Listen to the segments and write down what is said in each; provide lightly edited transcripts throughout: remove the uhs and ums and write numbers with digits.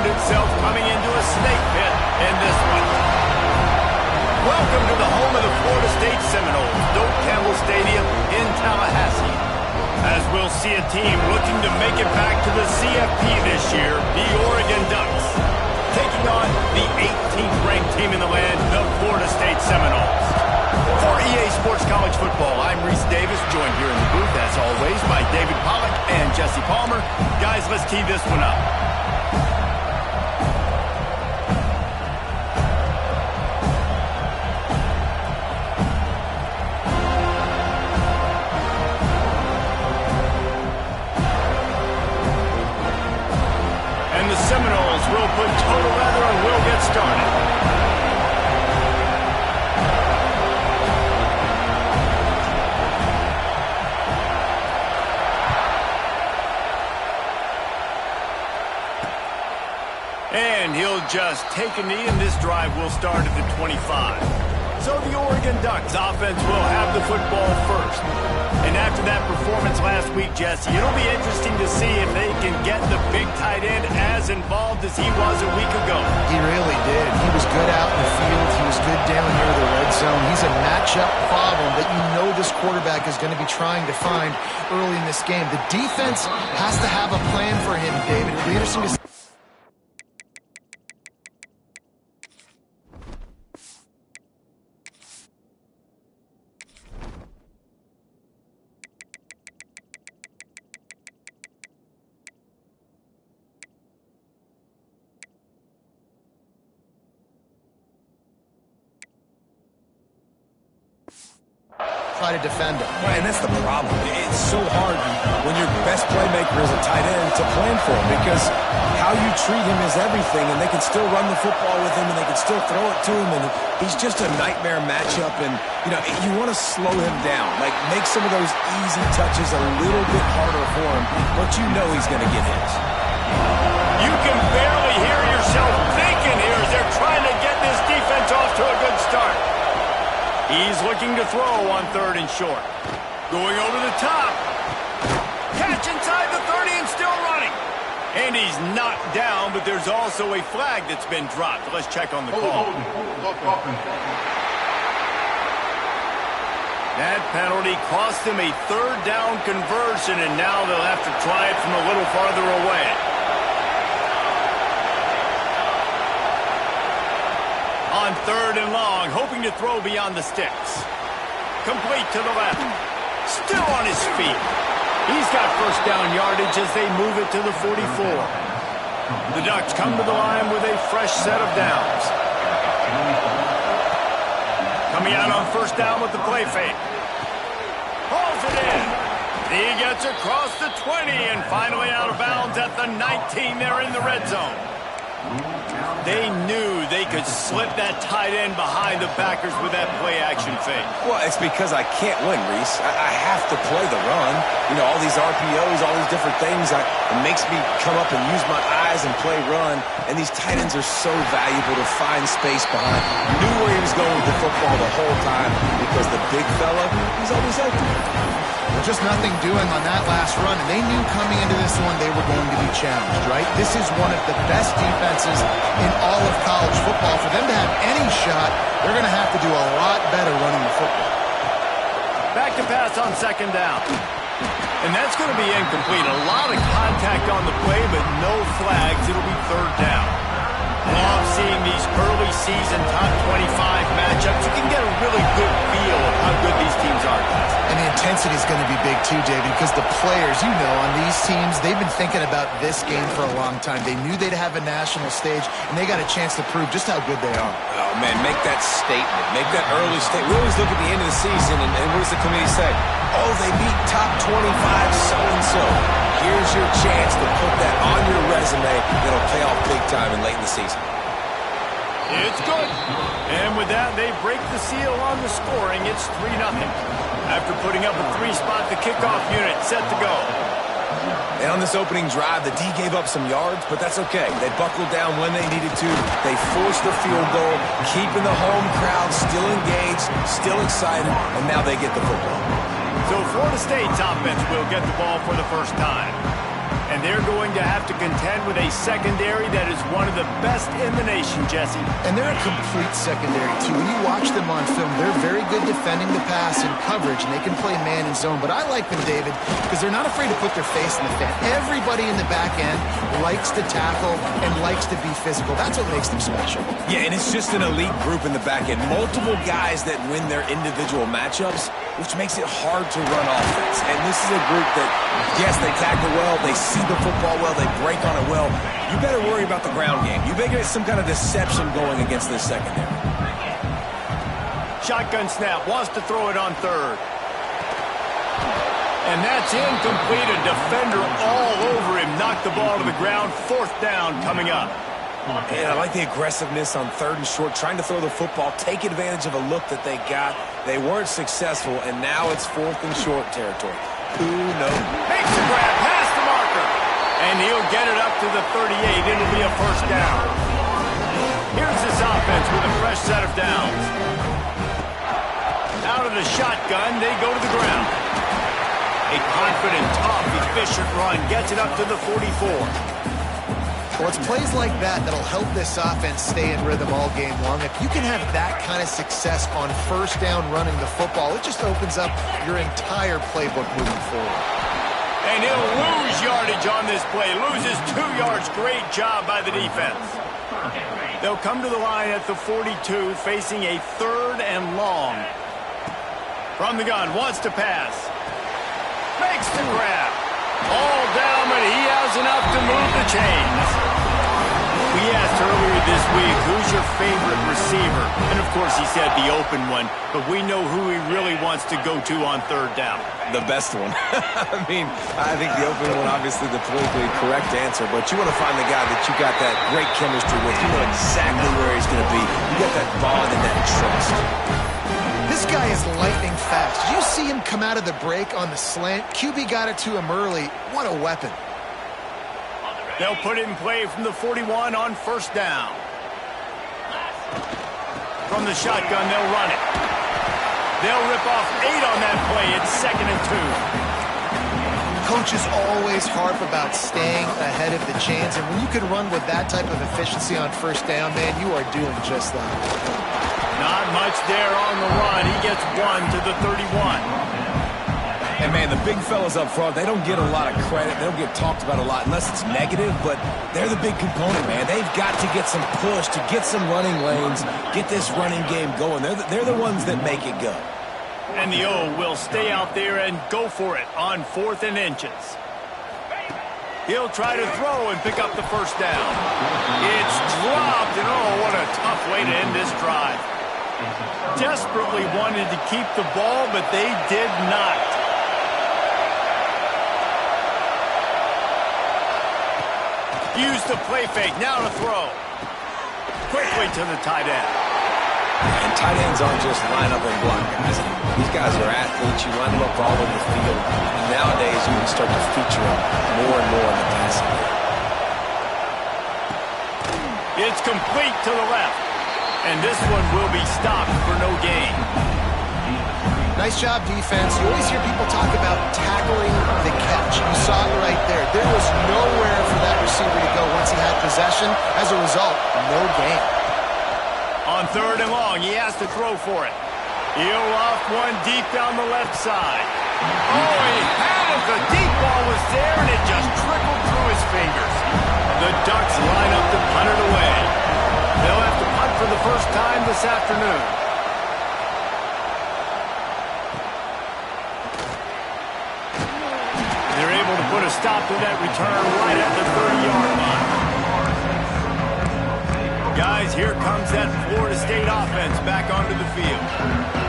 found itself coming into a snake pit in this one. Welcome to the home of the Florida State Seminoles, Doak Campbell Stadium in Tallahassee. As we'll see a team looking to make it back to the CFP this year, the Oregon Ducks, taking on the 18th ranked team in the land, the Florida State Seminoles. For EA Sports College Football, I'm Reese Davis, joined here in the booth, as always, by David Pollack and Jesse Palmer. Guys, let's tee this one up. And the Seminoles will put total leather and will get started. And he'll just take a knee, and this drive will start at the 25. So the Oregon Ducks offense will have the football first. And after that performance last week, Jesse, it'll be interesting to see if they can get the big tight end as involved as he was a week ago. He really did. He was good out in the field. He was good down near the red zone. He's a matchup problem that you know this quarterback is going to be trying to find early in this game. The defense has to have a plan for him, David. It'll be interesting to see. Try to defend him. Right, and that's the problem. It's so hard when your best playmaker is a tight end to plan for him, because how you treat him is everything, and they can still run the football with him, and they can still throw it to him, and he's just a nightmare matchup. And you want to slow him down, like make some of those easy touches a little bit harder for him, but you know he's going to get hits. You can barely hear yourself thinking here as they're trying to get this defense off to a good start. He's looking to throw on 3rd and short. Going over the top. Catch inside the 30 and still running. And he's knocked down, but there's also a flag that's been dropped. Let's check on the call. That penalty cost him a 3rd down conversion, and now they'll have to try it from a little farther away. On 3rd and long, hoping to throw beyond the sticks. Complete to the left. Still on his feet. He's got first down yardage as they move it to the 44. The Ducks come to the line with a fresh set of downs. Coming out on 1st down with the play fake. Hauls it in. He gets across the 20 and finally out of bounds at the 19 there in the red zone. They knew they could slip that tight end behind the backers with that play-action fake. Well, it's because I can't win, Reese. I have to play the run. All these RPOs, all these different things. It makes me come up and use my eyes and play run. And these tight ends are so valuable to find space behind. Knew where he was going with the football the whole time because the big fella, he's always open. Just nothing doing on that last run, and they knew coming into this one they were going to be challenged, right? This is one of the best defenses in all of college football. For them to have any shot, they're going to have to do a lot better running the football. Back to pass on 2nd down. And that's going to be incomplete. A lot of contact on the play, but no flags. It'll be 3rd down. Love seeing these early season top 25 matchups. You can get a really good feel of how good these teams are. And the intensity is going to be big too, David, because the players, on these teams, they've been thinking about this game for a long time. They knew they'd have a national stage, and they got a chance to prove just how good they are. Oh, man, make that statement. Make that early statement. We always look at the end of the season, and what does the committee say? Oh, they beat top 25 so-and-so. Here's your chance to put that on your resume that'll pay off big time and late in the season. It's good. And with that, they break the seal on the scoring. It's 3-0. After putting up a 3-spot, the kickoff unit set to go. And on this opening drive, the D gave up some yards, but that's okay. They buckled down when they needed to. They forced the field goal, keeping the home crowd still engaged, still excited, and now they get the football. So Florida State's offense will get the ball for the first time. And they're going to have to contend with a secondary that is one of the best in the nation, Jesse. And they're a complete secondary, too. When you watch them on film, they're very good defending the pass and coverage, and they can play man and zone. But I like them, David, because they're not afraid to put their face in the fan. Everybody in the back end likes to tackle and likes to be physical. That's what makes them special. Yeah, and it's just an elite group in the back end. Multiple guys that win their individual matchups, which makes it hard to run offense. And this is a group that, yes, they tackle well, they see the football well, they break on it well. You better worry about the ground game. You better get some kind of deception going against this secondary. Shotgun snap, wants to throw it on third. And that's incomplete. A defender all over him. Knocked the ball to the ground. Fourth down coming up. And I like the aggressiveness on third and short, trying to throw the football, take advantage of a look that they got. They weren't successful, and now it's fourth and short territory. Who knows? Makes the grab, past the marker. And he'll get it up to the 38. It'll be a first down. Here's this offense with a fresh set of downs. Out of the shotgun, they go to the ground. A confident, tough, efficient run gets it up to the 44. Well, it's plays like that that'll help this offense stay in rhythm all game long. If you can have that kind of success on first down running the football, it just opens up your entire playbook moving forward. And he'll lose yardage on this play. Loses 2 yards. Great job by the defense. They'll come to the line at the 42, facing a third and long. From the gun, wants to pass. Makes the grab. All down, but he has enough to move the chains. We asked earlier this week, who's your favorite receiver? And, of course, he said the open one, but we know who he really wants to go to on third down. The best one. I mean, I think the open one, obviously the politically correct answer, but you want to find the guy that you got that great chemistry with. You know exactly where he's going to be. You got that bond and that trust. This guy is lightning fast. Did you see him come out of the break on the slant? QB got it to him early. What a weapon. They'll put it in play from the 41 on first down. From the shotgun, they'll run it. They'll rip off 8 on that play. It's 2nd and 2. Coaches always harp about staying ahead of the chains, and when you can run with that type of efficiency on first down, man, you are doing just that. Not much there on the run. He gets 1 to the 31. And, man, the big fellas up front, they don't get a lot of credit. They don't get talked about a lot unless it's negative, but they're the big component, man. They've got to get some push, to get some running lanes, get this running game going. They're the ones that make it go. And the O will stay out there and go for it on 4th and inches. He'll try to throw and pick up the first down. It's dropped, and oh, what a tough way to end this drive. Desperately wanted to keep the ball, but they did not. Use the play fake, now to throw. Quickly to the tight end. And tight ends aren't just line up and block guys. These guys are athletes. You line them up all over the field. And nowadays, you can start to feature them more and more in the passing game. It's complete to the left. And this one will be stopped for no gain. Nice job, defense. You always hear people talk about tackling the catch. You saw it right there. There was nowhere for that receiver to go once he had possession. As a result, no gain. On third and long, he has to throw for it. He'll off one deep down the left side. Oh, he had it. The deep ball was there, and it just trickled through his fingers. The Ducks line up to punt it away. They'll have to punt for the first time this afternoon. They're able to put a stop to that return right at the 30-yard line. Guys, here comes that Florida State offense back onto the field.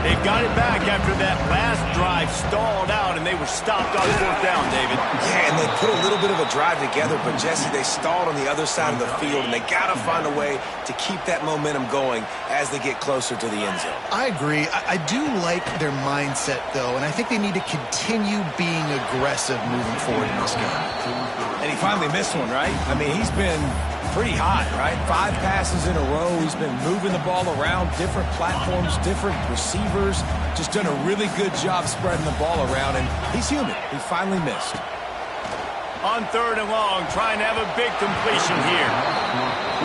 They've got it back after that last drive stalled out, and they were stopped on 4th down, David. Yeah, and they put a little bit of a drive together, but, Jesse, they stalled on the other side of the field, and they got to find a way to keep that momentum going as they get closer to the end zone. I agree. I do like their mindset, though, and I think they need to continue being aggressive moving forward in this game. And he finally missed one, right? I mean, he's been pretty hot, right? 5 passes in a row. He's been moving the ball around, different platforms, different receivers. Just done a really good job spreading the ball around, and he's human. He finally missed. On 3rd and long, trying to have a big completion here.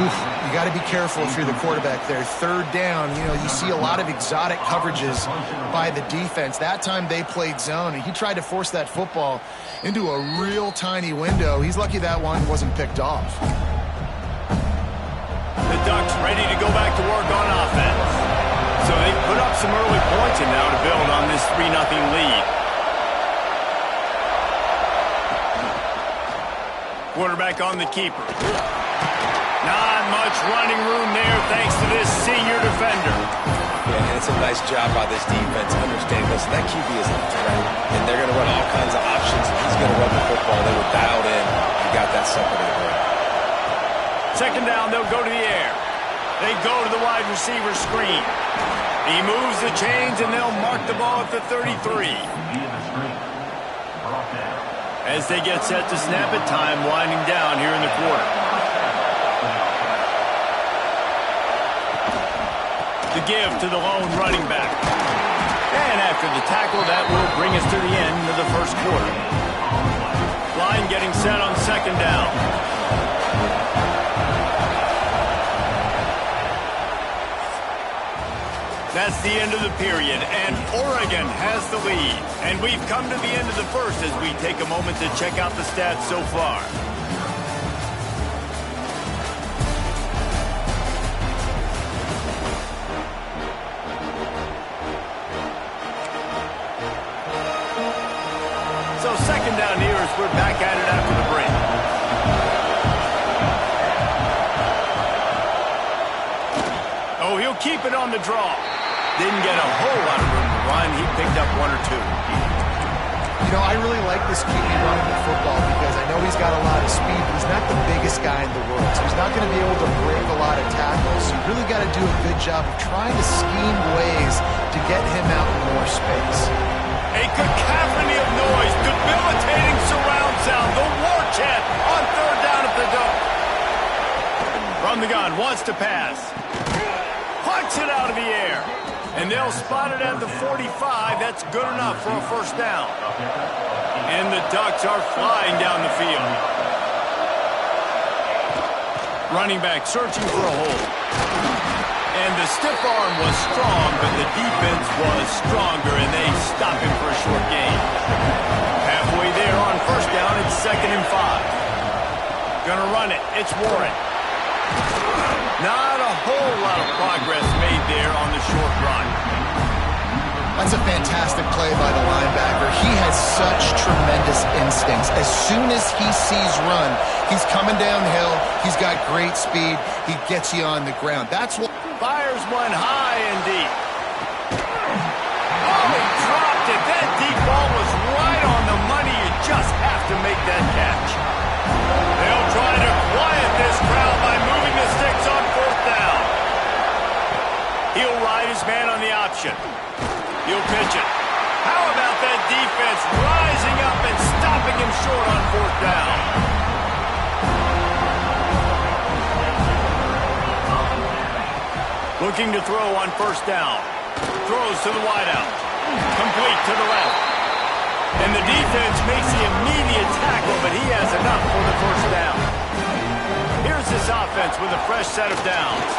Oof, you got to be careful if you're the quarterback there. 3rd down, you see a lot of exotic coverages by the defense. That time they played zone, and he tried to force that football into a real tiny window. He's lucky that one wasn't picked off. The Ducks ready to go back to work on offense. So they put up some early points and now to build on this 3-0 lead. Quarterback on the keeper. Not much running room there thanks to this senior defender. Yeah, and it's a nice job by this defense understanding this. That QB is a threat, and they're going to run all kinds of options. He's going to run the football. They were dialed in. You got that separated right. 2nd down, they'll go to the air. They go to the wide receiver screen. He moves the chains, and they'll mark the ball at the 33. As they get set to snap it, time winding down here in the quarter. The give to the lone running back. And after the tackle, that will bring us to the end of the 1st quarter. Line getting set on 2nd down. That's the end of the period, and Oregon has the lead. And we've come to the end of the 1st as we take a moment to check out the stats so far. So 2nd down here as we're back at it after the break. Oh, he'll keep it on the draw. Didn't get a whole lot of room to run. He picked up 1 or 2. I really like this QB running the football because I know he's got a lot of speed, but he's not the biggest guy in the world. So he's not going to be able to break a lot of tackles. So you really got to do a good job of trying to scheme ways to get him out in more space. A cacophony of noise, debilitating surround sound, the war chant on 3rd down at the Duck. From the gun, wants to pass. Punts it out of the air. And they'll spot it at the 45. That's good enough for a 1st down. And the Ducks are flying down the field. Running back searching for a hole. And the stiff arm was strong, but the defense was stronger, and they stopped him for a short gain. Halfway there on 1st down, it's 2nd and 5. Gonna run it. It's Warren. Not a whole lot of progress made there on the short run. That's a fantastic play by the linebacker. He has such tremendous instincts. As soon as he sees run, he's coming downhill. He's got great speed. He gets you on the ground. That's what... Fires one high and deep. Oh, he dropped it. That deep ball was right on the money. You just have to make that catch. They'll try to quiet this crowd by moving the sticks on 4th down. He'll ride his man on the option. He'll pitch it. How about that defense rising up and stopping him short on 4th down? Looking to throw on 1st down. Throws to the wideout. Complete to the left. And the defense makes the immediate tackle, but he has enough for the 1st down. Here's this offense with a fresh set of downs.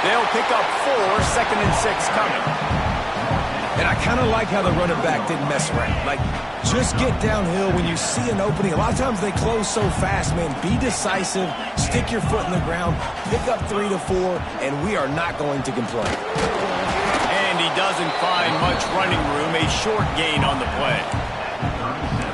They'll pick up 4, 2nd and 6 coming. And I kind of like how the running back didn't mess around. Like, just get downhill when you see an opening. A lot of times they close so fast, man. Be decisive, stick your foot in the ground, pick up 3 to 4, and we are not going to complain. And he doesn't find much running room, a short gain on the play.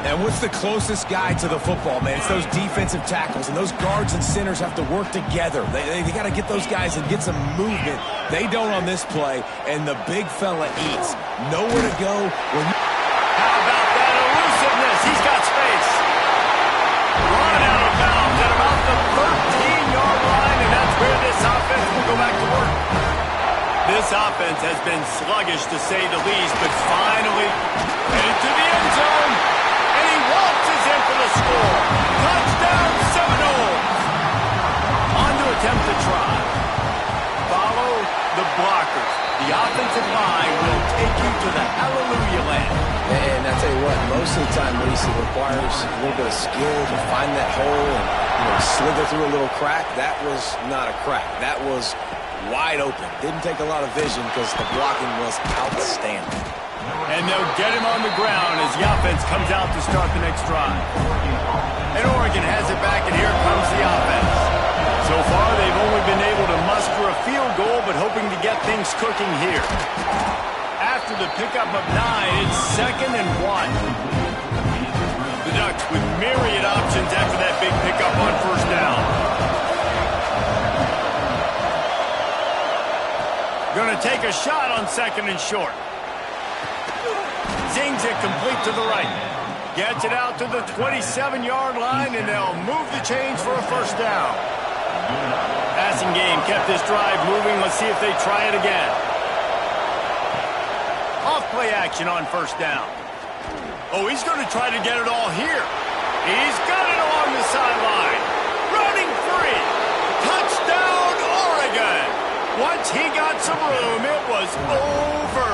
And what's the closest guy to the football, man? It's those defensive tackles, and those guards and centers have to work together. They got to get those guys and get some movement. They don't on this play, and the big fella eats. Nowhere to go. How about that elusiveness? He's got space. Run out of bounds at about the 13-yard line, and that's where this offense will go back to work. This offense has been sluggish, to say the least, but finally into the end zone. And he waltzes in for the score. Touchdown, Seminoles. On to attempt to try. Follow the blockers. The offensive line will take you to the hallelujah land. And I tell you what, most of the time, Reese, it requires a little bit of skill to find that hole and slither through a little crack. That was not a crack. That was wide open. Didn't take a lot of vision because the blocking was outstanding. And they'll get him on the ground as the offense comes out to start the next drive. And Oregon has it back, and here comes the offense. So far, they've only been able to muster a field goal, but hoping to get things cooking here. After the pickup of 9, it's 2nd and 1. The Ducks with myriad options after that big pickup on first down. Going to take a shot on 2nd and short. Zings it complete to the right. Gets it out to the 27-yard line, and they'll move the chains for a first down. Passing game kept this drive moving. Let's see if they try it again. Off-play action on first down. Oh, he's going to try to get it all here. He's got it along the sideline. Running free. Touchdown, Oregon. Once he got some room, it was over.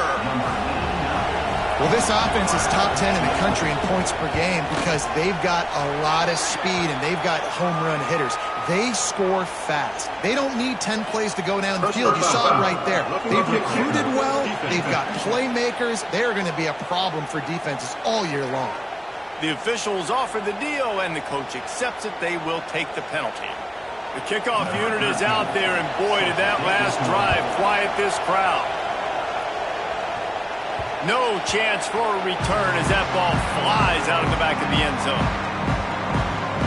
Well, this offense is top 10 in the country in points per game because they've got a lot of speed and they've got home run hitters. They score fast. They don't need 10 plays to go down the field. You saw it right there. They've recruited well. They've got playmakers. They're going to be a problem for defenses all year long. The officials offer the deal, and the coach accepts it. They will take the penalty. The kickoff unit is out there, and boy, did that last drive quiet this crowd. No chance for a return as that ball flies out of the back of the end zone.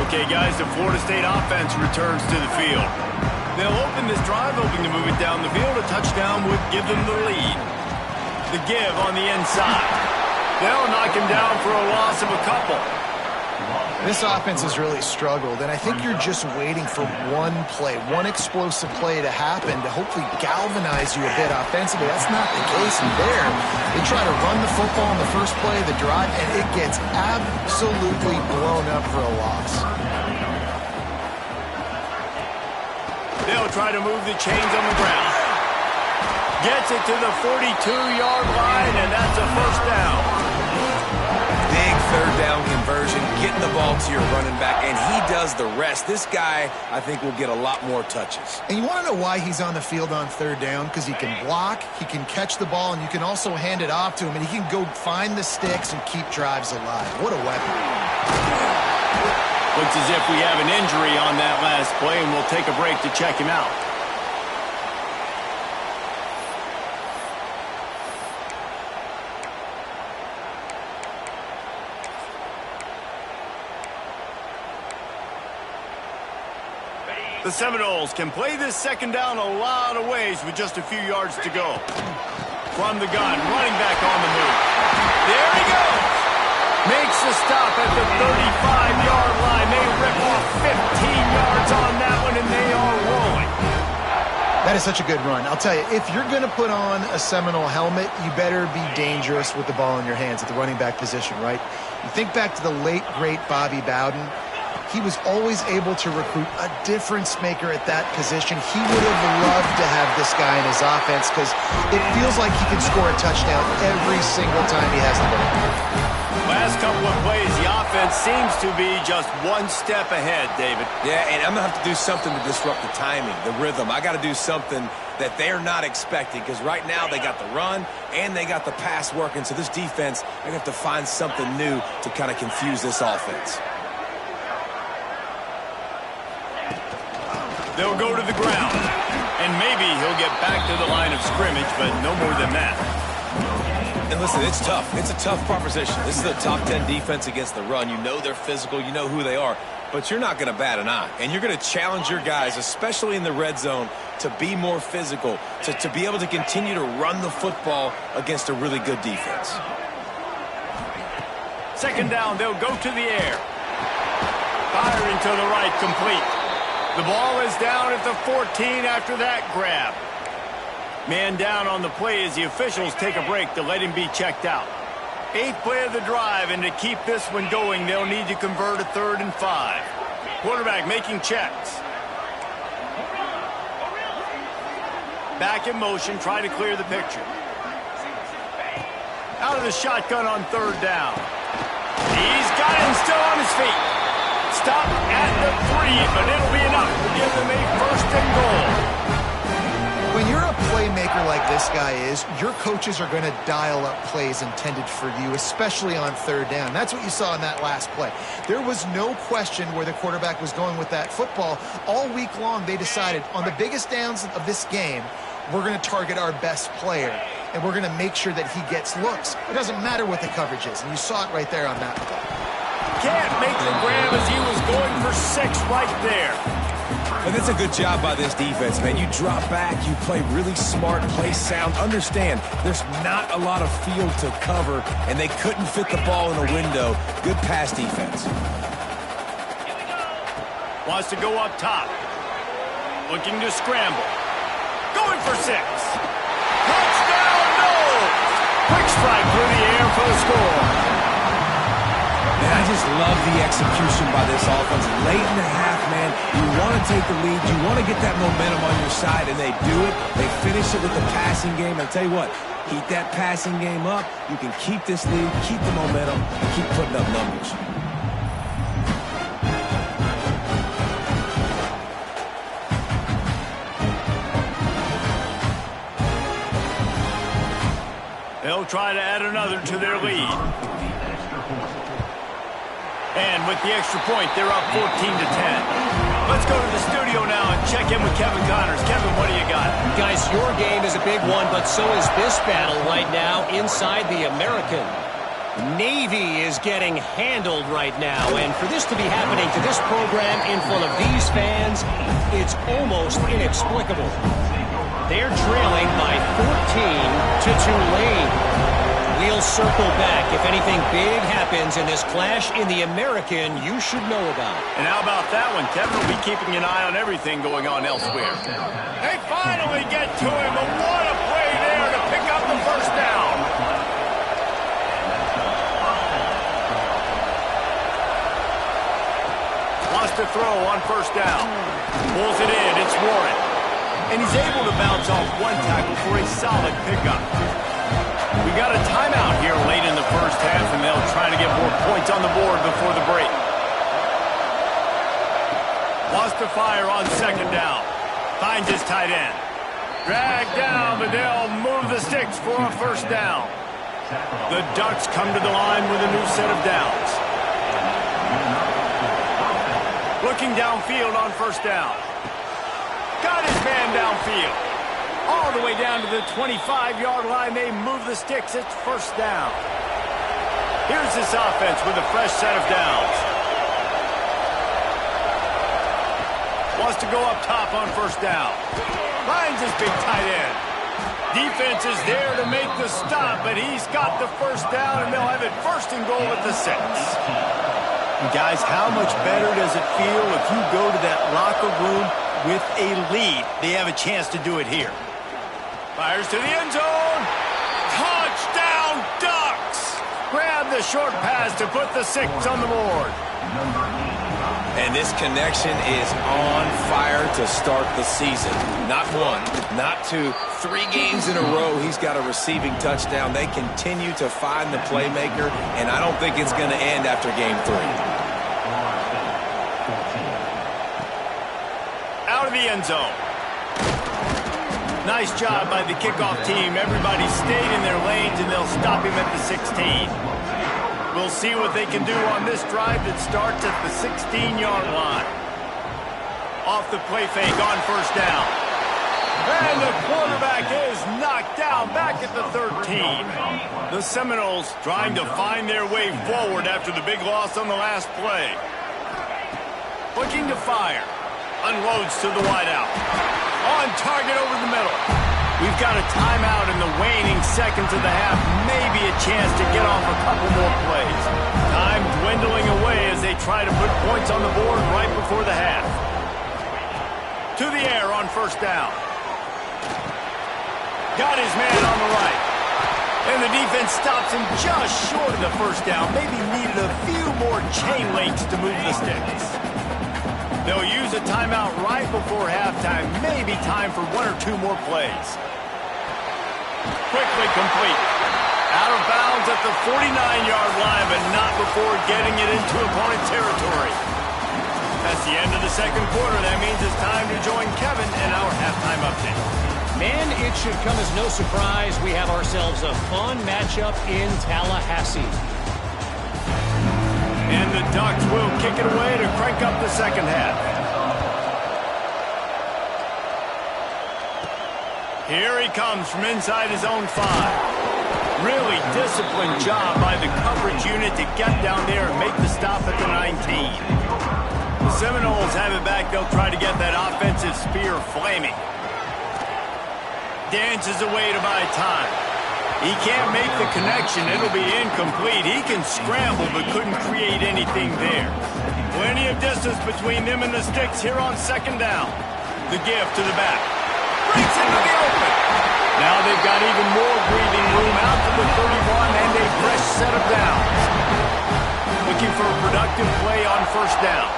Okay, guys, the Florida State offense returns to the field. They'll open this drive, hoping to move it down the field. A touchdown would give them the lead. The give on the inside. They'll knock him down for a loss of a couple. This offense has really struggled, and I think you're just waiting for one play, one explosive play to happen to hopefully galvanize you a bit offensively. That's not the case in there. They try to run the football in the first play of the drive, and it gets absolutely blown up for a loss. They'll try to move the chains on the ground. Gets it to the 42-yard line, and that's a first down. Big third down conversion, getting the ball to your running back, and he does the rest. This guy, I think, will get a lot more touches. And you want to know why he's on the field on third down? Because he can block, he can catch the ball, and you can also hand it off to him, and he can go find the sticks and keep drives alive. What a weapon. Looks as if we have an injury on that last play, and we'll take a break to check him out. The Seminoles can play this second down a lot of ways with just a few yards to go. From the gun, running back on the move. There he goes. Makes the stop at the 35-yard line. They rip off 15 yards on that one, and they are rolling. That is such a good run. I'll tell you, if you're going to put on a Seminole helmet, you better be dangerous with the ball in your hands at the running back position, right? You think back to the late, great Bobby Bowden. He was always able to recruit a difference maker at that position. He would have loved to have this guy in his offense because it feels like he can score a touchdown every single time he has the ball. Last couple of plays, the offense seems to be just one step ahead, David. Yeah, and I'm going to have to do something to disrupt the timing, the rhythm. I got to do something that they're not expecting because right now they got the run and they got the pass working. So this defense, they're going to have to find something new to kind of confuse this offense. They'll go to the ground, and maybe he'll get back to the line of scrimmage, but no more than that. And listen, it's tough. It's a tough proposition. This is a top 10 defense against the run. You know they're physical. You know who they are. But you're not going to bat an eye. And you're going to challenge your guys, especially in the red zone, to be more physical, to be able to continue to run the football against a really good defense. Second down, they'll go to the air. Firing to the right, complete. The ball is down at the 14 after that grab. Man down on the play as the officials take a break to let him be checked out. 8th play of the drive, and to keep this one going, they'll need to convert a 3rd and 5. Quarterback making checks. Back in motion, try to clear the picture. Out of the shotgun on 3rd down. He's got him still on his feet. Stop at the 3, but it'll be enough to give them a first and goal. When you're a playmaker like this guy is, your coaches are going to dial up plays intended for you, especially on third down. That's what you saw in that last play. There was no question where the quarterback was going with that football. All week long, they decided on the biggest downs of this game, we're going to target our best player, and we're going to make sure that he gets looks. It doesn't matter what the coverage is, and you saw it right there on that play. Can't make the grab as he was going for 6 right there. And that's a good job by this defense, man. You drop back, you play really smart, play sound. Understand, there's not a lot of field to cover, and they couldn't fit the ball in a window. Good pass defense. Wants to go up top. Looking to scramble. Going for 6. Touchdown, no! Quick strike through the air for the score. Man, I just love the execution by this offense. Late in the half, man, you want to take the lead. You want to get that momentum on your side, and they do it. They finish it with the passing game. I'll tell you what, keep that passing game up. You can keep this lead, keep the momentum, and keep putting up numbers. They'll try to add another to their lead. And with the extra point, they're up 14-10. Let's go to the studio now and check in with Kevin Connors. Kevin, what do you got? Guys, your game is a big one, but so is this battle right now inside the American. Navy is getting handled right now, and for this to be happening to this program in front of these fans, it's almost inexplicable. They're trailing by 14 to Tulane. We'll circle back. If anything big happens in this clash in the American, you should know about it. And how about that one? Kevin will be keeping an eye on everything going on elsewhere. They finally get to him, but what a play there to pick up the first down. Wants to throw on first down. Pulls it in. It's Warren. And he's able to bounce off one tackle for a solid pickup. We got a timeout here late in the first half, and they'll try to get more points on the board before the break. Wants to fire on second down. Finds his tight end. Dragged down, but they'll move the sticks for a first down. The Ducks come to the line with a new set of downs. Looking downfield on first down. Got his man downfield. All the way down to the 25-yard line. They move the sticks. It's first down. Here's this offense with a fresh set of downs. Wants to go up top on first down. Finds his big tight end. Defense is there to make the stop, but he's got the first down, and they'll have it first and goal at the 6. Guys, how much better does it feel if you go to that locker room with a lead? They have a chance to do it here. Fires to the end zone. Touchdown, Ducks! Grab the short pass to put the 6 on the board. And this connection is on fire to start the season. Not 1, not 2, 3 games in a row he's got a receiving touchdown. They continue to find the playmaker, and I don't think it's going to end after game 3. Out of the end zone. Nice job by the kickoff team. Everybody stayed in their lanes, and they'll stop him at the 16. We'll see what they can do on this drive that starts at the 16-yard line. Off the play fake on first down. And the quarterback is knocked down back at the 13. The Seminoles trying to find their way forward after the big loss on the last play. Looking to fire. Unloads to the wideout. On target over the middle. We've got a timeout in the waning seconds of the half. Maybe a chance to get off a couple more plays. Time dwindling away as they try to put points on the board right before the half. To the air on first down. Got his man on the right. And the defense stops him just short of the first down. Maybe needed a few more chain links to move the sticks. They'll use a timeout right before halftime. Maybe time for 1 or 2 more plays. Quickly complete. Out of bounds at the 49-yard line, but not before getting it into opponent territory. That's the end of the second quarter. That means it's time to join Kevin in our halftime update. Man, it should come as no surprise we have ourselves a fun matchup in Tallahassee. And the Ducks will kick it away to crank up the second half. Here he comes from inside his own 5. Really disciplined job by the coverage unit to get down there and make the stop at the 19. The Seminoles have it back. They'll try to get that offensive spear flaming. Dances away to buy time. He can't make the connection. It'll be incomplete. He can scramble but couldn't create anything there. Plenty of distance between them and the sticks here on second down. The give to the back. Breaks into the open. Now they've got even more breathing room out to the 31 and a fresh set of downs. Looking for a productive play on first down.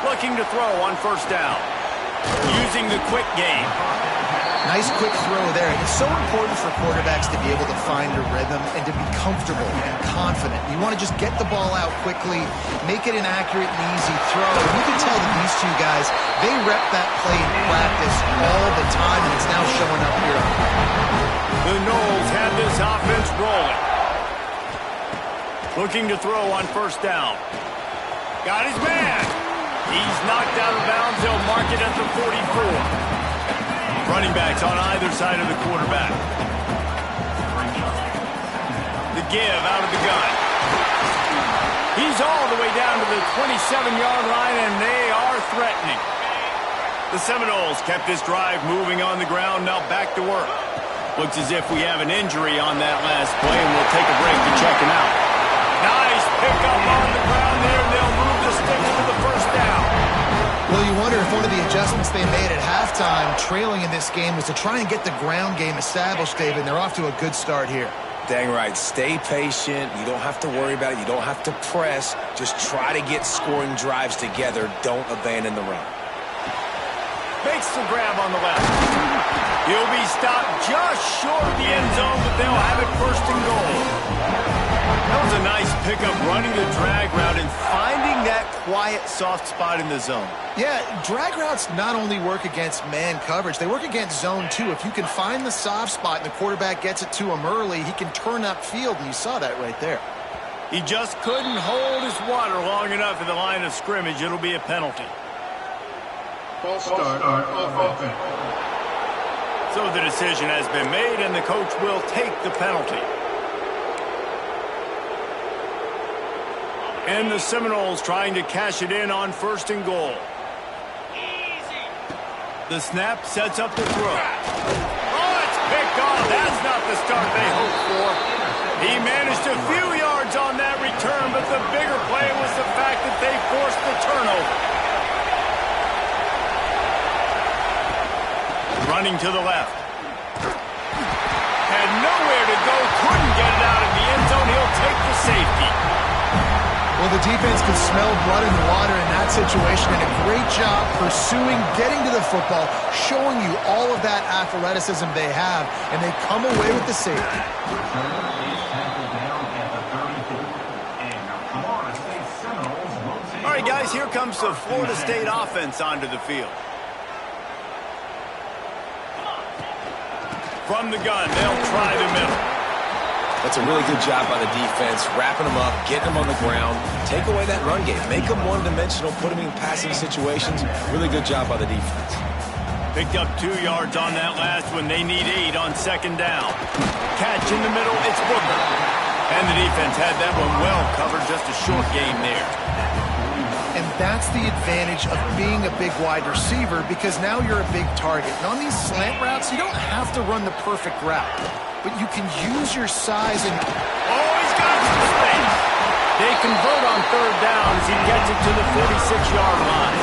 Looking to throw on first down. Using the quick game. Nice quick throw there. It's so important for quarterbacks to be able to find a rhythm and to be comfortable and confident. You want to just get the ball out quickly, make it an accurate and easy throw. And you can tell that these two guys, they rep that play in practice all the time, and it's now showing up here. The Noles have this offense rolling. Looking to throw on first down. Got his man. He's knocked out of bounds. They'll mark it at the 44. Running backs on either side of the quarterback. The give out of the gun. He's all the way down to the 27-yard line, and they are threatening. The Seminoles kept this drive moving on the ground. Now back to work. Looks as if we have an injury on that last play, and we'll take a break to check him out. Nice pickup on the ground there, and they'll move the sticks to the first down. Well, you wonder if one of the adjustments they made at halftime, trailing in this game, was to try and get the ground game established, David, and they're off to a good start here. Dang right. Stay patient. You don't have to worry about it. You don't have to press. Just try to get scoring drives together. Don't abandon the run. Makes the grab on the left. He'll be stopped just short of the end zone, but they'll have it first and goal. That was a nice pickup, running the drag route and finding that quiet, soft spot in the zone. Yeah, drag routes not only work against man coverage, they work against zone too. If you can find the soft spot and the quarterback gets it to him early, he can turn upfield, and you saw that right there. He just couldn't hold his water long enough in the line of scrimmage. It'll be a penalty. False start on offense. So the decision has been made, and the coach will take the penalty. And the Seminoles trying to cash it in on first and goal. The snap sets up the throw. Oh, it's picked off. That's not the start they hoped for. He managed a few yards on that return, but the bigger play was the fact that they forced the turnover. Running to the left. Had nowhere to go, couldn't get it out of the end zone. He'll take the safety. Well, the defense could smell blood in the water in that situation, and a great job pursuing, getting to the football, showing you all of that athleticism they have, and they come away with the safety. All right, guys, here comes the Florida State offense onto the field. From the gun, they'll try the middle. That's a really good job by the defense, wrapping them up, getting them on the ground, take away that run game, make them one-dimensional, put them in passing situations. Really good job by the defense. Picked up 2 yards on that last one. They need 8 on second down. Catch in the middle, it's Booker. And the defense had that one well covered, just a short game there. And that's the advantage of being a big wide receiver, because now you're a big target. And on these slant routes, you don't have to run the perfect route, but you can use your size and... Oh, he's got some space. They convert on third down as he gets it to the 46-yard line.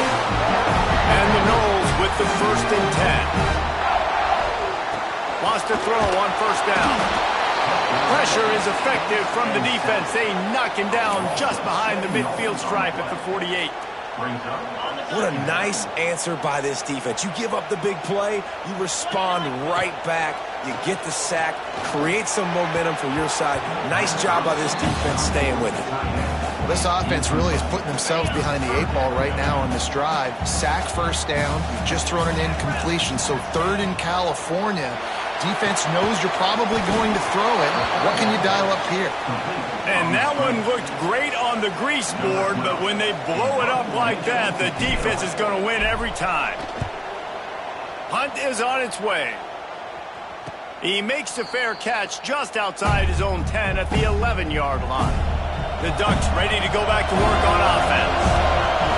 And the Noles with the 1st and 10. Wants to throw on first down. Pressure is effective from the defense. They knock him down just behind the midfield stripe at the 48. What a nice answer by this defense. You give up the big play, you respond right back, you get the sack, create some momentum for your side. Nice job by this defense staying with it. This offense really is putting themselves behind the 8 ball right now on this drive. Sack, first down. You've just thrown an incompletion, so third in California. Defense knows you're probably going to throw it. What can you dial up here? And that one looked great on the grease board, but when they blow it up like that, the defense is going to win every time. Hunt is on its way. He makes the fair catch just outside his own 10 at the 11-yard line. The Ducks ready to go back to work on offense.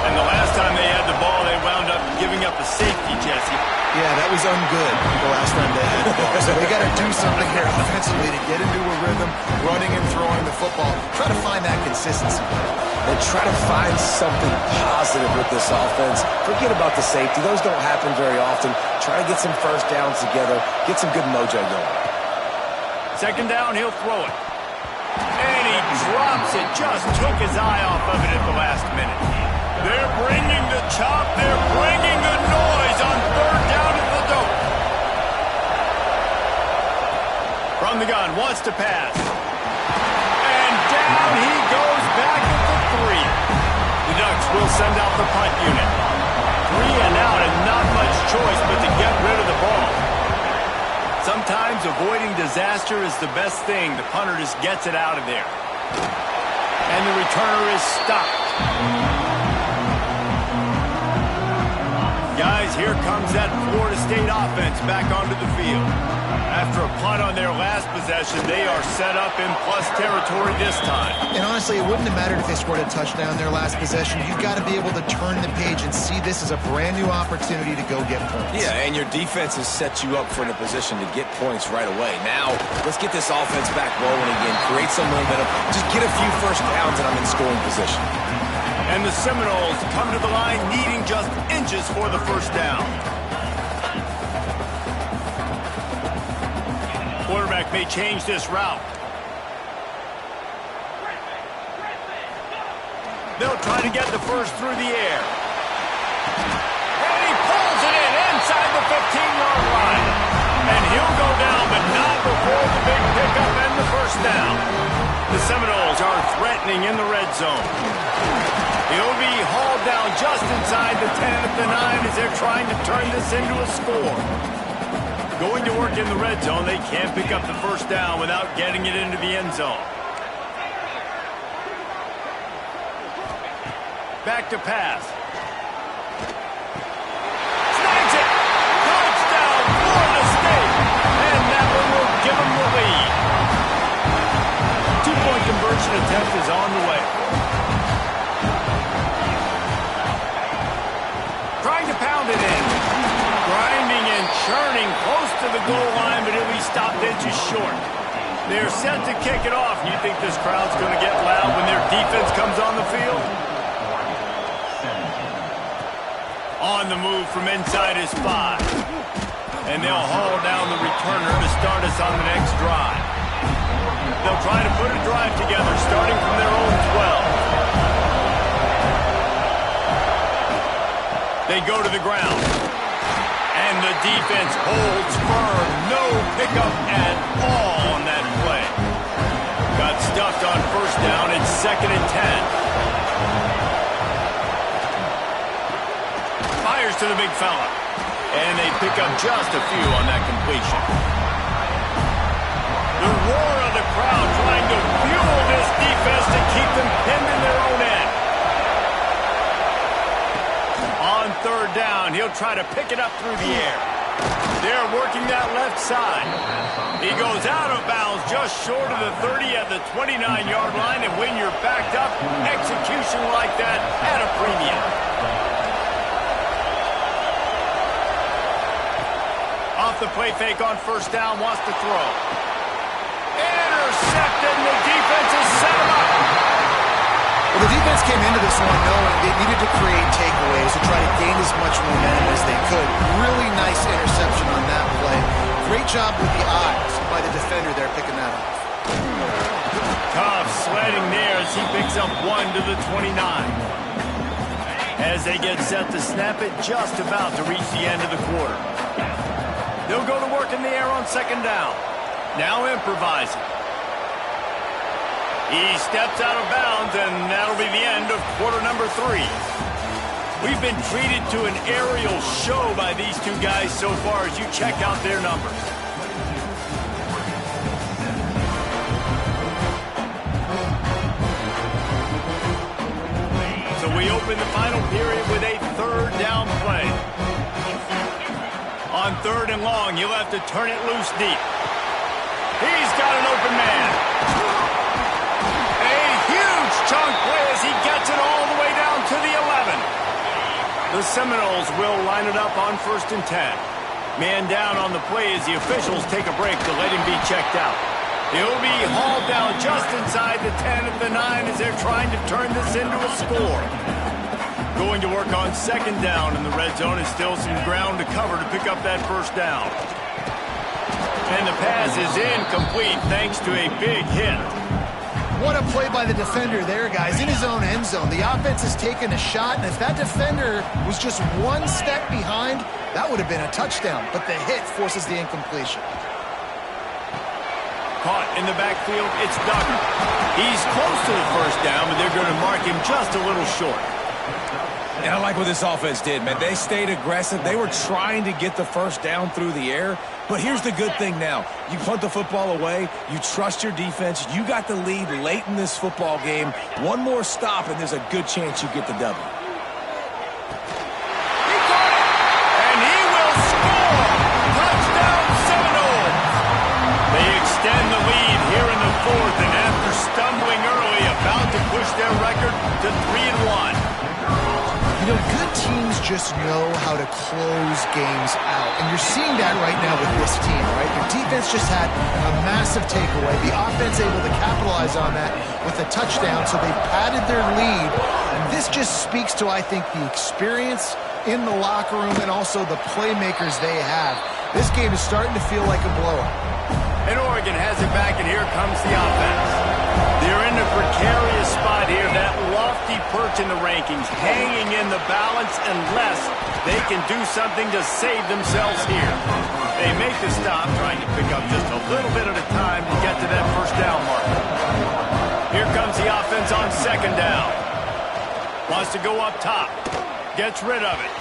And the last time they had the ball, they wound up giving up a safety, Jesse. Yeah, that was ungood the last time they had the ball. So they got to do something here offensively to get into a rhythm, running and throwing the football. Try to find that consistency. And try to find something positive with this offense. Forget about the safety. Those don't happen very often. Try to get some first downs together. Get some good mojo going. Second down, he'll throw it. And he drops it. Just took his eye off of it at the last minute. They're bringing the chop. They're bringing the noise on third down at the dope. From the gun, wants to pass. And down he goes back at the 3. The Ducks will send out the punt unit. 3 and out and not much choice but to get rid of the ball. Sometimes avoiding disaster is the best thing. The punter just gets it out of there. And the returner is stopped. Guys, here comes that Florida State offense back onto the field. After a punt on their last possession, they are set up in plus territory this time. And honestly, it wouldn't have mattered if they scored a touchdown their last possession. You've got to be able to turn the page and see this as a brand new opportunity to go get points. Yeah, and your defense has set you up for a position to get points right away. Now, let's get this offense back rolling again, create some momentum, just get a few first downs and I'm in scoring position. And the Seminoles come to the line needing just inches for the first down. Quarterback may change this route. They'll try to get the first through the air. And he pulls it in inside the 15-yard line. And he'll go down, but not before the big pickup and the first down. The Seminoles are threatening in the red zone. He'll be hauled down just inside the 10 at the 9 as they're trying to turn this into a score. Going to work in the red zone, they can't pick up the first down without getting it into the end zone. Back to pass. Snags it! Touchdown, Florida State! And that one will give them the lead. Two-point conversion attempt is on the way. Trying to pound it in. Grinding and churning close to the goal line, but he'll be stopped inches short. They're set to kick it off. You think this crowd's going to get loud when their defense comes on the field? On the move from inside his 5. And they'll haul down the returner to start us on the next drive. They'll try to put a drive together starting from their own 12. They go to the ground. And the defense holds firm. No pickup at all on that play. Got stuffed on first down. It's 2nd and 10. Fires to the big fella. And they pick up just a few on that completion. The roar of the crowd trying to fuel this defense to keep them pinned in their own end. On third down, he'll try to pick it up through the air. They're working that left side. He goes out of bounds just short of the 30 at the 29-yard line, and when you're backed up, execution like that at a premium. Off the play fake on first down, wants to throw. Intercepted, and the defense has set him up. Well, the defense came into this one knowing they needed to create takeaways to try to gain as much momentum as they could. Really nice interception on that play. Great job with the eyes by the defender there picking that up. Tough sledding there as he picks up 1 to the 29. as they get set to snap it just about to reach the end of the quarter. They'll go to work in the air on second down. Now improvising. He steps out of bounds, and that'll be the end of quarter number 3. We've been treated to an aerial show by these two guys so far as you check out their numbers. So we open the final period with a third down play. On third and long, you'll have to turn it loose deep. He's got an open man. A huge chunk play as he gets it all the way down to the 11. The Seminoles will line it up on 1st and 10. Man down on the play as the officials take a break to let him be checked out. He'll be hauled down just inside the 10 at the 9 as they're trying to turn this into a score. Going to work on second down in the red zone is still some ground to cover to pick up that first down. And the pass is incomplete thanks to a big hit. What a play by the defender there, guys. In his own end zone, the offense has taken a shot, and if that defender was just one step behind, that would have been a touchdown. But the hit forces the incompletion. Caught in the backfield, it's Duggar. He's close to the first down, but they're going to mark him just a little short. And I like what this offense did, man. They stayed aggressive. They were trying to get the first down through the air. But here's the good thing now. You punt the football away. You trust your defense. You got the lead late in this football game. One more stop, and there's a good chance you get the W. He got it! And he will score! Touchdown Seminoles! They extend the lead here in the 4th, and after stumbling early, about to push their record to 3-1. You know, good teams just know how to close games out. And you're seeing that right now with this team, right? Their defense just had a massive takeaway. The offense able to capitalize on that with a touchdown, so they padded their lead. And this just speaks to, I think, the experience in the locker room and also the playmakers they have. This game is starting to feel like a blowout. And Oregon has it back, and here comes the offense. They're in a precarious spot here, that lofty perch in the rankings, hanging in the balance unless they can do something to save themselves here. They make the stop, trying to pick up just a little bit at a time to get to that first down mark. Here comes the offense on second down. Wants to go up top. Gets rid of it.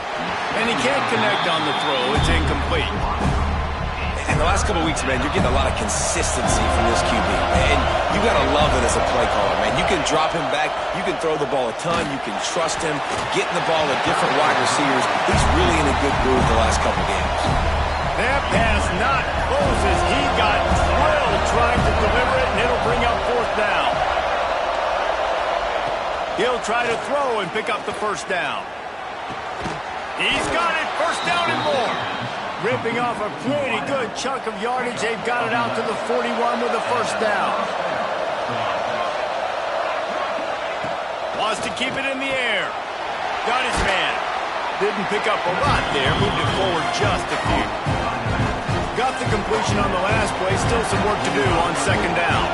And he can't connect on the throw. It's incomplete. In the last couple of weeks, man, you're getting a lot of consistency from this QB. And you got to love it as a play caller, man. You can drop him back. You can throw the ball a ton. You can trust him. Getting the ball to different wide receivers. He's really in a good groove the last couple of games. That pass not close as he got drilled trying to deliver it, and it'll bring up 4th down. He'll try to throw and pick up the first down. He's got it. First down and more. Ripping off a pretty good chunk of yardage. They've got it out to the 41 with the first down. Wants to keep it in the air. Got his man. Didn't pick up a lot there. Moved it forward just a few. Got the completion on the last play. Still some work to do on second down.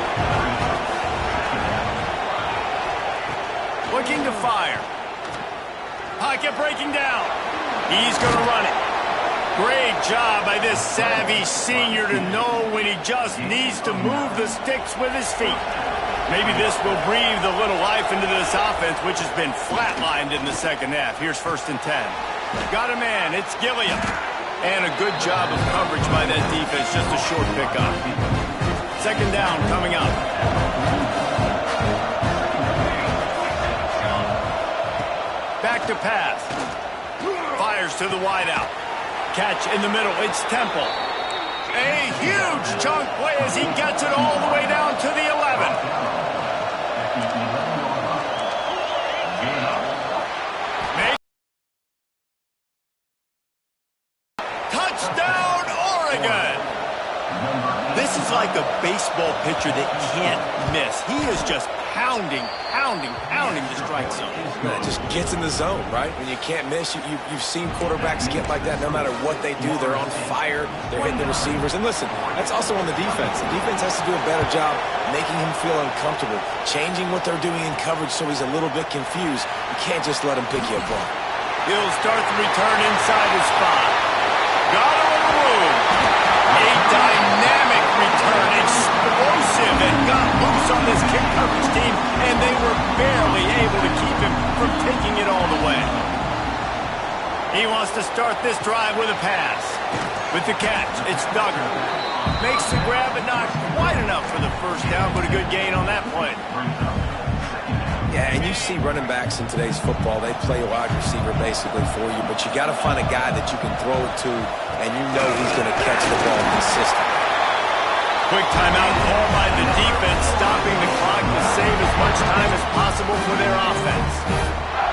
Looking to fire. Pocket breaking down. He's going to run it. Great job by this savvy senior to know when he just needs to move the sticks with his feet. Maybe this will breathe a little life into this offense, which has been flatlined in the second half. Here's 1st and 10. Got a man. It's Gilliam. And a good job of coverage by that defense. Just a short pickup. Second down coming up. Back to pass. Fires to the wideout. Catch in the middle. It's Temple. A huge chunk play as he gets it all the way down to the 11. Touchdown, Oregon! This is like a baseball pitcher that can't miss. He is just pounding the strike zone. Man, it just gets in the zone, right? When you can't miss, you've seen quarterbacks get like that no matter what they do. They're on fire. They're hitting the receivers. And listen, that's also on the defense. The defense has to do a better job making him feel uncomfortable, changing what they're doing in coverage so he's a little bit confused. You can't just let him pick you apart. He'll start the return inside his spot. Got him in the room. A dynamic return, explosive, and got loose on this kick coverage team, and they were barely able to keep him from taking it all the way. He wants to start this drive with a pass. With the catch, it's Duggar. Makes the grab, but not quite enough for the first down, but a good gain on that play. Yeah, and you see running backs in today's football, they play wide receiver basically for you, but you got to find a guy that you can throw it to, and you know he's going to catch the ball consistently. Quick timeout called by the defense, stopping the clock to save as much time as possible for their offense.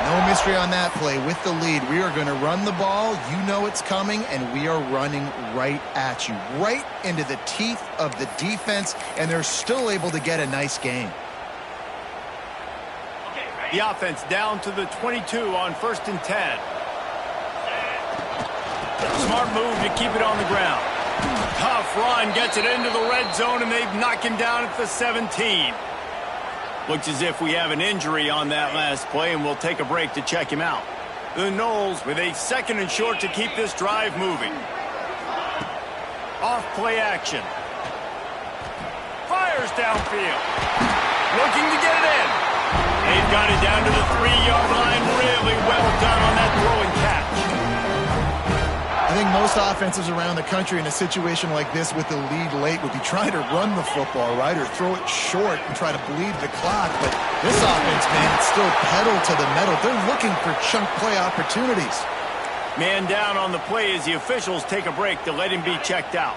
No mystery on that play. With the lead, we are going to run the ball. You know it's coming, and we are running right at you, right into the teeth of the defense, and they're still able to get a nice gain. The offense down to the 22 on 1st and 10. Smart move to keep it on the ground. Tough run, gets it into the red zone, and they've knocked him down at the 17. Looks as if we have an injury on that last play, and we'll take a break to check him out. The Noles with a 2nd and short to keep this drive moving. Off play action. Fires downfield. Looking to get it in. They've got it down to the 3-yard line. Really well done on that throw and catch. I think most offenses around the country in a situation like this with the lead late would be trying to run the football, right, or throw it short and try to bleed the clock. But this offense, man, it's still pedal to the metal. They're looking for chunk play opportunities. Man down on the play as the officials take a break to let him be checked out.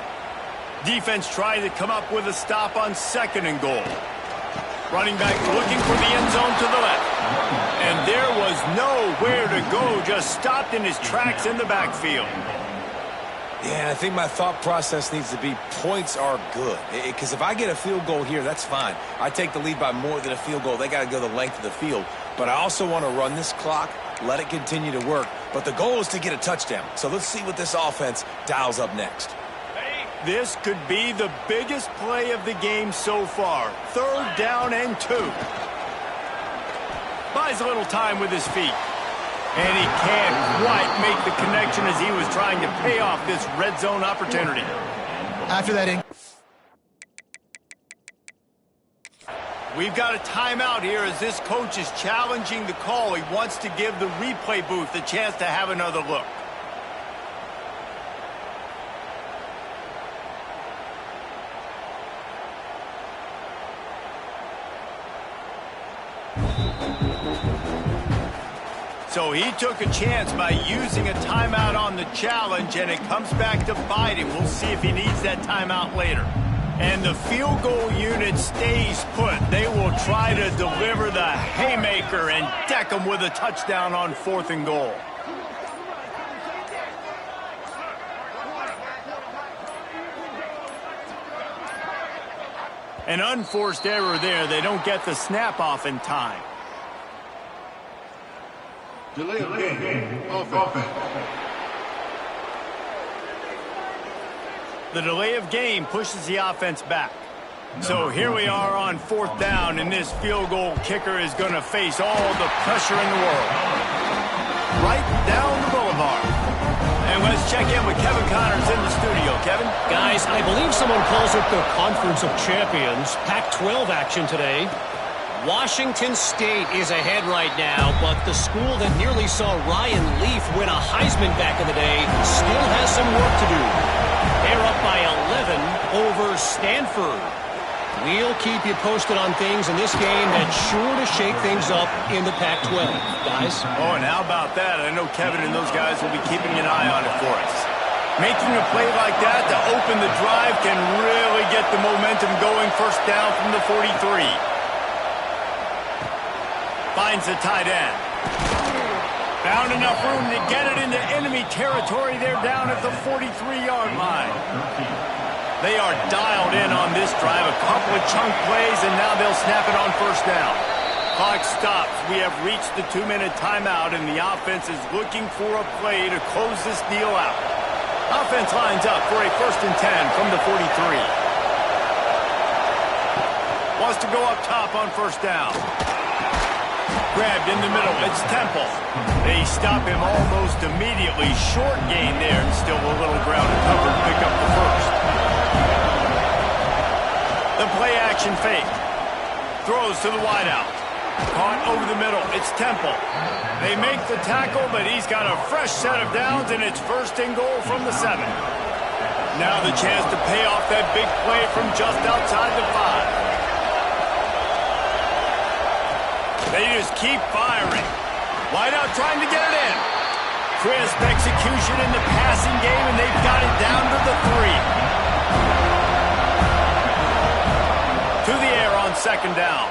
Defense trying to come up with a stop on 2nd and goal. Running back looking for the end zone to the left. And there was nowhere to go, just stopped in his tracks in the backfield. Yeah, I think my thought process needs to be points are good. Because if I get a field goal here, that's fine. I take the lead by more than a field goal. They got to go the length of the field. But I also want to run this clock, let it continue to work. But the goal is to get a touchdown. So let's see what this offense dials up next. This could be the biggest play of the game so far. 3rd down and 2. Buys a little time with his feet. And he can't quite make the connection as he was trying to pay off this red zone opportunity. After that, we've got a timeout here as this coach is challenging the call. He wants to give the replay booth a chance to have another look. So he took a chance by using a timeout on the challenge, and it comes back to bite him. We'll see if he needs that timeout later. And the field goal unit stays put. They will try to deliver the haymaker and deck them with a touchdown on 4th and goal. An unforced error there. They don't get the snap off in time. Delay of game. Offense. The delay of game pushes the offense back. So here we are on 4th down, and this field goal kicker is going to face all the pressure in the world. Right down the boulevard. And let's check in with Kevin Connors in the studio. Kevin? Guys, I believe someone calls it the Conference of Champions. Pac-12 action today. Washington State is ahead right now, but the school that nearly saw Ryan Leaf win a Heisman back in the day still has some work to do. They're up by 11 over Stanford. We'll keep you posted on things in this game that's sure to shake things up in the Pac-12. Guys? Oh, and how about that? I know Kevin and those guys will be keeping an eye on it for us. Making a play like that to open the drive can really get the momentum going. 1st down from the 43. Finds the tight end. Found enough room to get it into enemy territory. They're down at the 43-yard line. They are dialed in on this drive. A couple of chunk plays, and now they'll snap it on 1st down. Clock stops. We have reached the 2-minute timeout, and the offense is looking for a play to close this deal out. Offense lines up for a 1st and 10 from the 43. Wants to go up top on 1st down. Grabbed in the middle. It's Temple. They stop him almost immediately. Short gain there, and still a little ground to cover to pick up the 1st. The play action fake. Throws to the wideout. Caught over the middle. It's Temple. They make the tackle, but he's got a fresh set of downs, and it's 1st and goal from the 7. Now the chance to pay off that big play from just outside the 5. They just keep firing. Wideout trying to get it in. Crisp execution in the passing game, and they've got it down to the 3. To the air on 2nd down.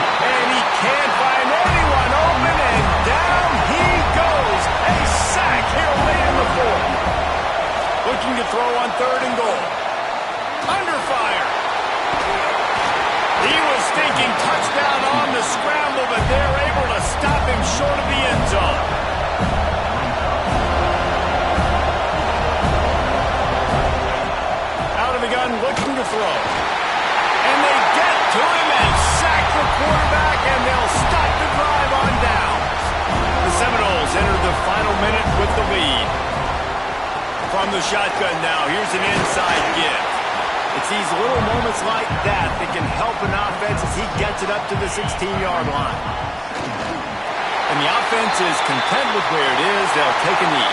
And he can't find anyone open, and down he goes. A sack here late in the 4th. Looking to throw on 3rd and goal. Under fire. He was thinking touchdown on the scramble, but they're able to stop him short of the end zone. Out of the gun, looking to throw. And they get to him and sack the quarterback, and they'll stop the drive on downs. The Seminoles enter the final minute with the lead. From the shotgun now, here's an inside give. It's these little moments like that that can help an offense as he gets it up to the 16-yard line. And the offense is content with where it is. They'll take a knee.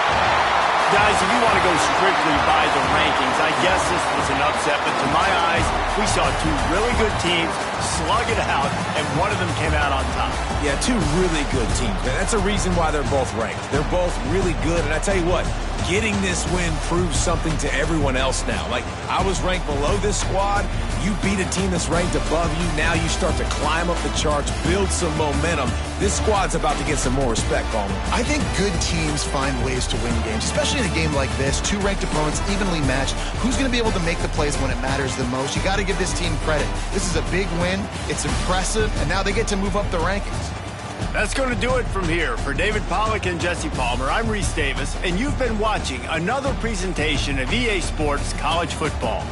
Guys, if you want to go strictly by the rankings, I guess this was an upset, but to my eyes, we saw 2 really good teams slug it out, and one of them came out on top. Yeah, 2 really good teams, man. That's a reason why they're both ranked. They're both really good, and I tell you what, getting this win proves something to everyone else now. Like, I was ranked below this squad. You beat a team that's ranked above you. Now you start to climb up the charts, build some momentum. This squad's about to get some more respect, Ballman. I think good teams find ways to win games, especially in a game like this. 2 ranked opponents, evenly matched. Who's going to be able to make the plays when it matters the most? You got to give this team credit. This is a big win. It's impressive, and now they get to move up the rankings. That's going to do it from here. For David Pollack and Jesse Palmer, I'm Reese Davis, and you've been watching another presentation of EA Sports College Football.